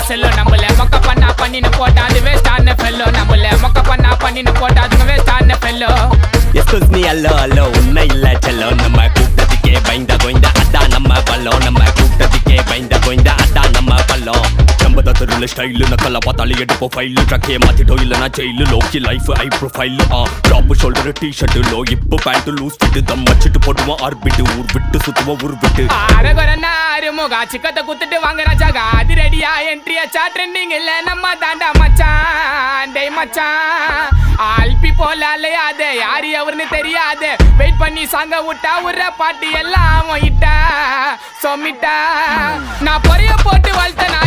Cello நம்மள மொக்க பண்ணா பண்ணின்னு போட்டா அது வேஸ்டான ஃபெல்லோ நம்மள மொக்க பண்ணா பண்ணின்னு போட்டா அது வேஸ்டான ஃபெல்லோ எஸ்கூஸ் மீ அல்லோ அல்லோ உண்மை இல்ல செல்லோ நம்ம கூட்டத்துக்கே பயந்த கோய்ந்த அதான் நம்ம பல்லம் நம்ம கூட்டத்துக்கே பயந்த கோய்ந்த அதான் நம்ம பல்லம் நம்ம தருல ஸ்டைல் நக்கல பார்த்தாலே எடுப்போம் ஃபைல் ட்ரக்கே மாத்திட்டோம் இல்லனா ஜெயிலு லோக்கி லைஃப் ஐ profile top shoulder T-shirt low இப்போ பேண்ட் லூஸ் ஃபிட் தம் வச்சிட்டு போடுவோம் ஆர்பிட் ஊர் விட்டு சுத்துவோம் ஊர் விட்டு அரகரனா அருமுகா சிக்கத்தை குத்துட்டு வாங்க ராஜாகா அது ரெடியா என்ட்ரி ஆச்சா ட்ரெண்டிங் இல்ல நம்ம தாண்டா மச்சான் டேய் மச்சான் ஆல்பி போல அலையாதே யாரு அவர்னு தெரியாது வெயிட் பண்ணி சாங்க விட்டா உர பாட்டு எல்லாம் இட்டா சொமிட்டா நான் பொறைய போட்டு வளர்த்தனா